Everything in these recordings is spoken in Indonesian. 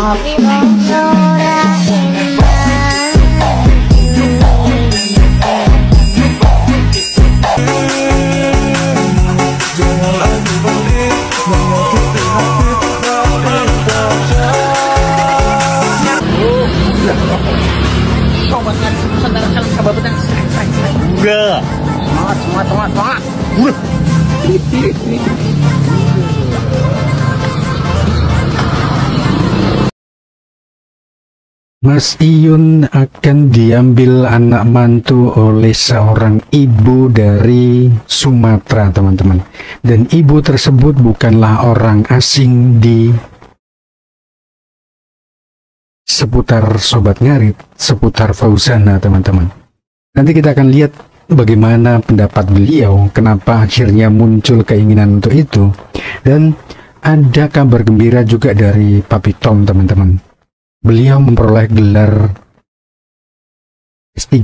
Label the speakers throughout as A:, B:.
A: Semangat.
B: Mas Iyun akan diambil anak mantu oleh seorang ibu dari Sumatera, teman-teman. Dan ibu tersebut bukanlah orang asing di seputar Sobat Ngarit, seputar Fauzana, teman-teman. Nanti kita akan lihat bagaimana pendapat beliau, kenapa akhirnya muncul keinginan untuk itu. Dan ada kabar gembira juga dari Papi Tom, teman-teman. Beliau memperoleh gelar S3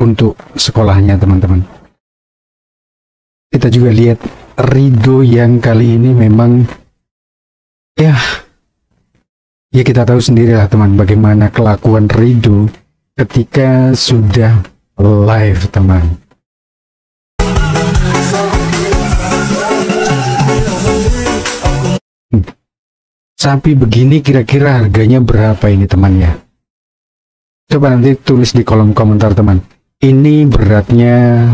B: untuk sekolahnya, teman-teman. Kita juga lihat Ridho yang kali ini memang ya kita tahu sendirilah, teman, bagaimana kelakuan Ridho ketika sudah live, teman. Sapi begini kira-kira harganya berapa ini, teman ya? Coba nanti tulis di kolom komentar, teman. Ini beratnya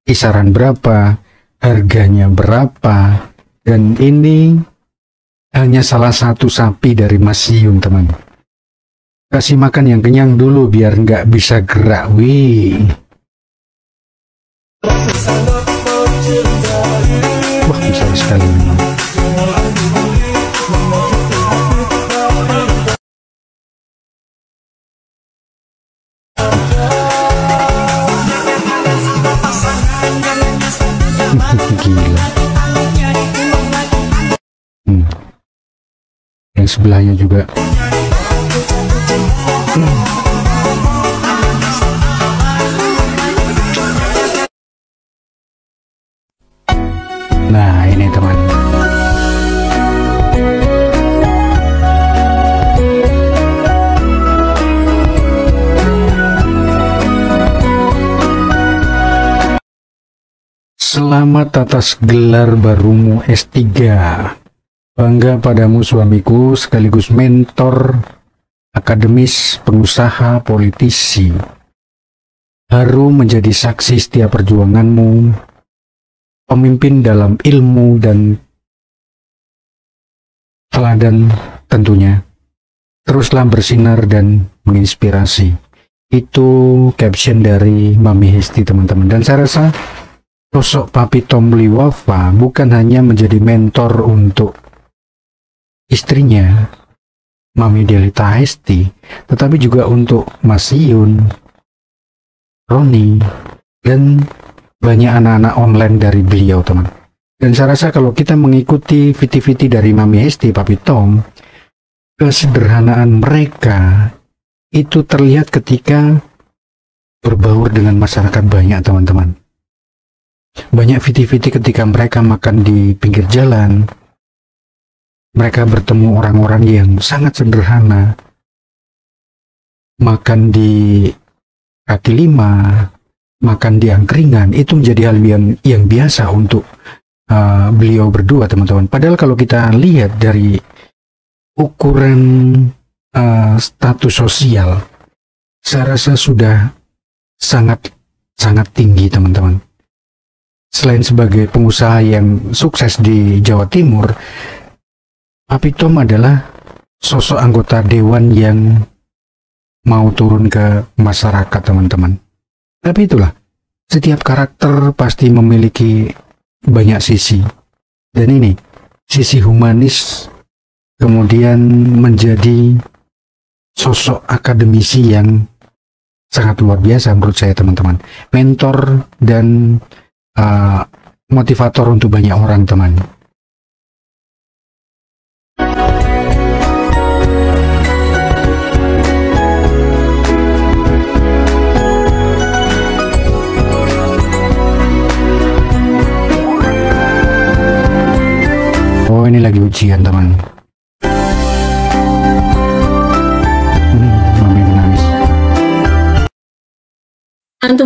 B: kisaran berapa, harganya berapa, dan ini hanya salah satu sapi dari Mas Iyun, teman. Kasih makan yang kenyang dulu biar nggak bisa gerak, wih. Wah, besar sekali memang. Gila. Yang sebelahnya juga. Nah, ini teman. Selamat atas gelar barumu S3. Bangga padamu suamiku, sekaligus mentor akademis, pengusaha, politisi. Haru menjadi saksi setiap perjuanganmu, pemimpin dalam ilmu dan teladan tentunya. Teruslah bersinar dan menginspirasi. Itu caption dari Mami Hesti, teman-teman. Dan saya rasa sosok Papi Tom Liwafa bukan hanya menjadi mentor untuk istrinya, Mami Delita Hesti, tetapi juga untuk Mas Iyun, Roni, dan banyak anak-anak online dari beliau, teman. Dan saya rasa kalau kita mengikuti viti-viti dari Mami Hesti, Papi Tom, kesederhanaan mereka itu terlihat ketika berbaur dengan masyarakat banyak, teman-teman. Banyak viti-viti ketika mereka makan di pinggir jalan, mereka bertemu orang-orang yang sangat sederhana, makan di kaki lima, makan di angkringan, itu menjadi hal yang biasa untuk beliau berdua, teman-teman. Padahal kalau kita lihat dari ukuran status sosial, saya rasa sudah sangat tinggi, teman-teman. Selain sebagai pengusaha yang sukses di Jawa Timur, Papi Tom adalah sosok anggota dewan yang mau turun ke masyarakat, teman-teman. Tapi itulah, setiap karakter pasti memiliki banyak sisi. Dan ini, sisi humanis kemudian menjadi sosok akademisi yang sangat luar biasa menurut saya, teman-teman. Mentor dan motivator untuk banyak orang, teman. Oh, ini lagi ujian, teman.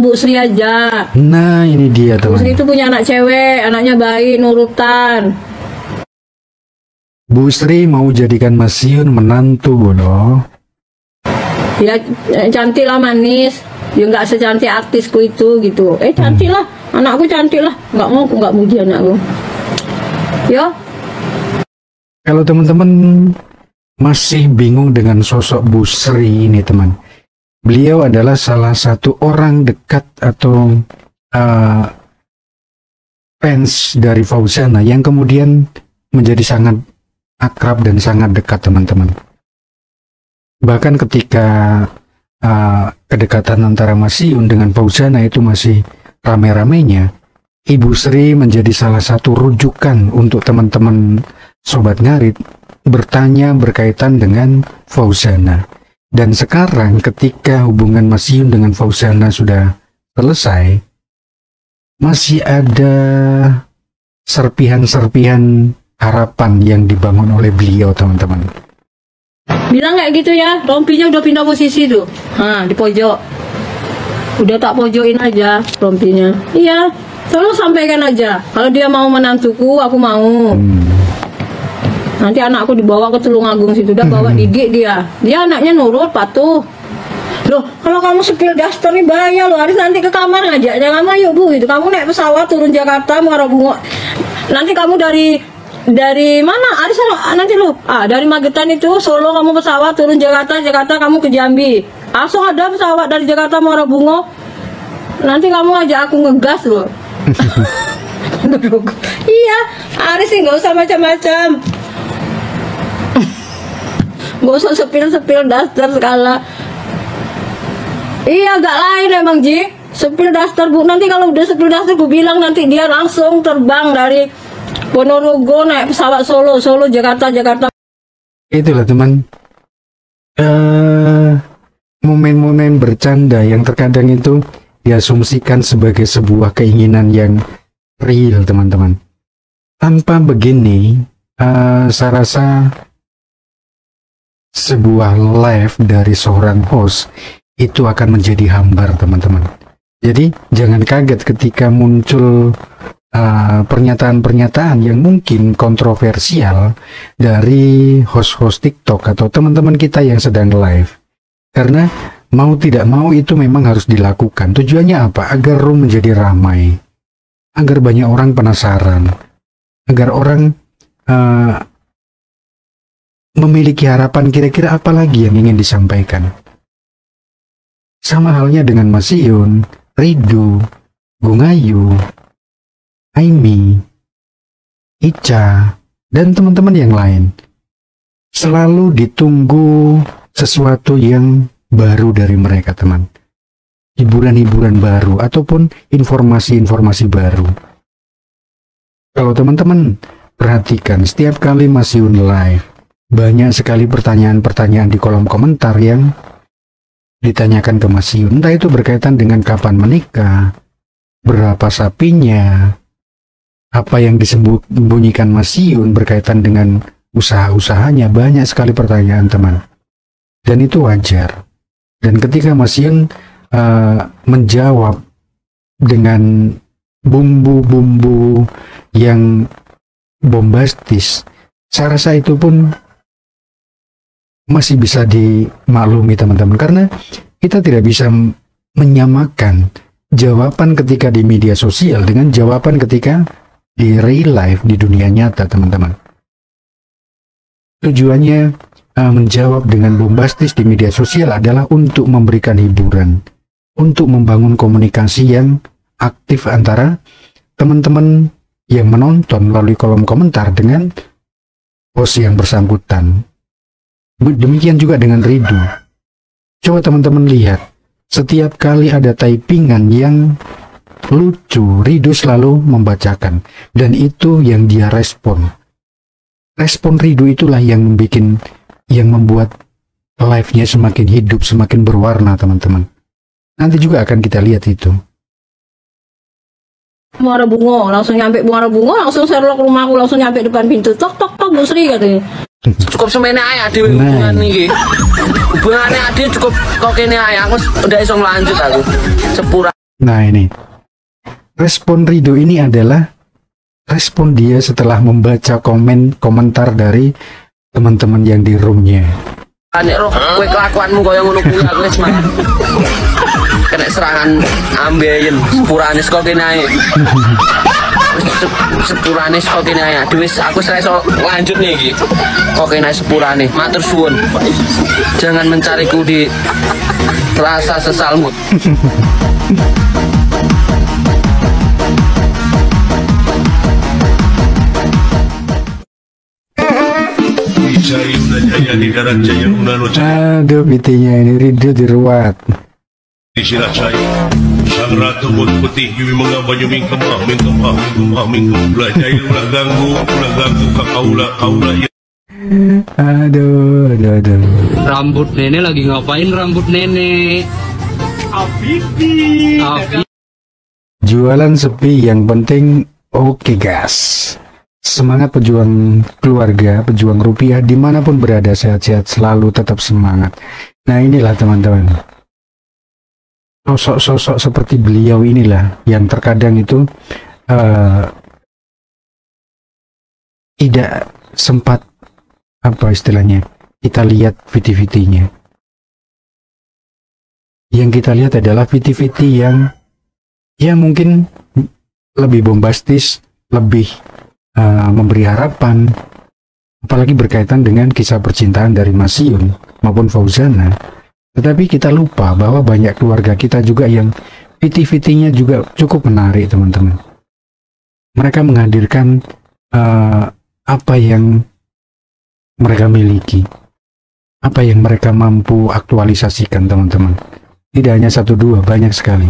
A: Bu Sri aja.
B: Nah, ini dia
A: Bu
B: teman.
A: Sri itu punya anak cewek, anaknya baik, nurutan.
B: Bu Sri mau jadikan Mas Yun menantu loh.
A: Ya cantik lah, manis. Ya nggak secantik artisku itu gitu. Cantik lah, anakku cantik lah. Nggak muji anakku. Ya.
B: Kalau teman-teman masih bingung dengan sosok Bu Sri ini teman, beliau adalah salah satu orang dekat atau fans dari Fauzana yang kemudian menjadi sangat akrab dan sangat dekat teman-teman. Bahkan ketika kedekatan antara Mas Yun dengan Fauzana itu masih rame-ramenya, Ibu Sri menjadi salah satu rujukan untuk teman-teman Sobat Ngarit bertanya berkaitan dengan Fauzana. Dan sekarang ketika hubungan Mas Yun dengan Fauzana sudah selesai, masih ada serpihan-serpihan harapan yang dibangun oleh beliau teman-teman.
A: Bilang kayak gitu ya, rompinya udah pindah posisi tuh. Di pojok. Udah tak pojokin aja rompinya. Iya, selalu sampaikan aja. Kalau dia mau menantuku, aku mau. Nanti anakku dibawa ke Tulungagung situ, udah bawa didik dia. Dia anaknya nurut, patuh. Loh, kalau kamu spill daster nih bahaya loh. Harus nanti ke kamar ngajaknya, kamu ayo Bu gitu. Kamu naik pesawat turun Jakarta, Muara Bungo. Nanti kamu dari mana? Aris nanti lu. Dari Magetan itu Solo kamu pesawat turun Jakarta kamu ke Jambi. Langsung ada pesawat dari Jakarta Muara Bungo. Nanti kamu ajak aku ngegas loh. Iya, Aris sih nggak usah macam-macam. Nggak usah sepil daster segala. Iya, agak lain emang Ji. Sepil daster Bu. Nanti kalau udah sepil daster gue bilang nanti dia langsung terbang dari Ponorogo naik pesawat Solo Jakarta.
B: Itulah teman, momen-momen bercanda yang terkadang itu diasumsikan sebagai sebuah keinginan yang real teman-teman. Tanpa begini, saya rasa sebuah live dari seorang host itu akan menjadi hambar teman-teman. Jadi jangan kaget ketika muncul pernyataan-pernyataan yang mungkin kontroversial dari host-host TikTok atau teman-teman kita yang sedang live. Karena mau tidak mau itu memang harus dilakukan. Tujuannya apa? Agar room menjadi ramai, agar banyak orang penasaran, agar orang memiliki harapan kira-kira apa lagi yang ingin disampaikan. Sama halnya dengan Mas Yun, Ridu, Gungayu, Aimi, Ica, dan teman-teman yang lain. Selalu ditunggu sesuatu yang baru dari mereka teman. Hiburan-hiburan baru ataupun informasi-informasi baru. Kalau teman-teman perhatikan setiap kali Mas Yun live, banyak sekali pertanyaan-pertanyaan di kolom komentar yang ditanyakan ke Mas Yun. Entah itu berkaitan dengan kapan menikah, berapa sapinya, apa yang disembunyikan Mas Yun berkaitan dengan usaha-usahanya. Banyak sekali pertanyaan teman, dan itu wajar. Dan ketika Mas Yun menjawab dengan bumbu-bumbu yang bombastis, saya rasa itu pun masih bisa dimaklumi teman-teman, karena kita tidak bisa menyamakan jawaban ketika di media sosial dengan jawaban ketika di real life, di dunia nyata teman-teman. Tujuannya menjawab dengan bombastis di media sosial adalah untuk memberikan hiburan, untuk membangun komunikasi yang aktif antara teman-teman yang menonton melalui kolom komentar dengan host yang bersangkutan. Demikian juga dengan Ridu. Coba teman-teman lihat, setiap kali ada typingan yang lucu, Ridu selalu membacakan, dan itu yang dia respon. Respon Ridu itulah yang membuat live-nya semakin hidup, semakin berwarna teman-teman. Nanti juga akan kita lihat itu.
A: Muara Bungo, langsung nyampe Muara Bungo, langsung Sherlock rumahku, langsung nyampe depan pintu. Tok tok tok Bu Sri katanya.
C: Cukup semene ae dhewe hubungan iki. Hubungane ade cukup kok kene ae aku udah iso lanjut aku. Sepura
B: Nah ini, respon Rido ini adalah respon dia setelah membaca komentar dari teman-teman yang di roomnya.
C: Nek roh kowe kelakuanmu kaya ngono kuwi aku wis mah. Kena serangan ambeien sepurane saka kene ae. Sepurane saka kene ae. Aduh wis aku wis iso lanjut nih iki. Kok kene sepurane. Matur suwun. Jangan mencariku di rasa sesalmu.
B: Aduh, pitinya ini Rido diruat.
D: Sang ratu putih yumi mengabanyuming kemah belajar ulah ganggu kaula ya.
B: Aduh.
E: Rambut nenek lagi ngapain rambut nenek? Api.
B: Jualan sepi, yang penting oke gas. Semangat pejuang keluarga, pejuang rupiah dimanapun berada, sehat-sehat selalu, tetap semangat. Nah inilah teman-teman, sosok-sosok seperti beliau inilah yang terkadang itu tidak sempat, apa istilahnya, kita lihat viti-vitinya. Yang kita lihat adalah viti-viti yang ya mungkin lebih bombastis, lebih memberi harapan, apalagi berkaitan dengan kisah percintaan dari Mas Yun maupun Fauzana. Tetapi kita lupa bahwa banyak keluarga kita juga yang viti-vitinya juga cukup menarik teman-teman. Mereka menghadirkan apa yang mereka miliki, apa yang mereka mampu aktualisasikan teman-teman. Tidak hanya satu dua, banyak sekali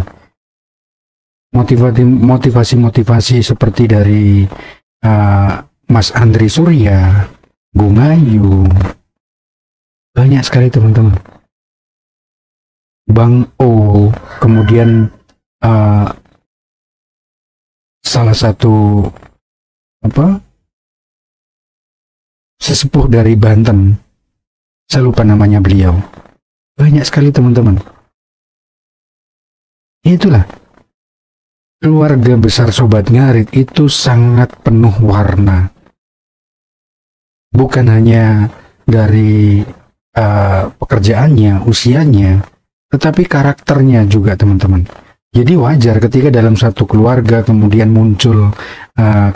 B: motivasi seperti dari Mas Andri Surya, Bunga Ayu, banyak sekali teman-teman. Bang O, kemudian salah satu sesepuh dari Banten, saya lupa namanya beliau. Banyak sekali teman-teman. Itulah keluarga besar Sobat Ngarit itu sangat penuh warna. Bukan hanya dari pekerjaannya, usianya, tetapi karakternya juga teman-teman. Jadi wajar ketika dalam satu keluarga kemudian muncul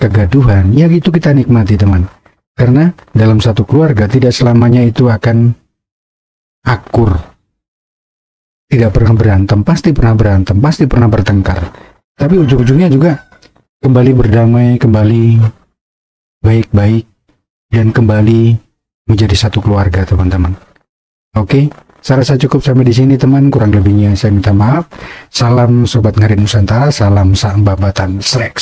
B: kegaduhan, ya gitu kita nikmati teman. Karena dalam satu keluarga tidak selamanya itu akan akur. Tidak pernah berantem, pasti pernah berantem, pasti pernah bertengkar. Tapi ujung-ujungnya juga kembali berdamai, kembali baik-baik, dan kembali menjadi satu keluarga teman-teman. Oke, saya rasa cukup sampai di sini teman. Kurang lebihnya saya minta maaf. Salam Sobat Ngarit Nusantara, salam Sang Babatan, srek.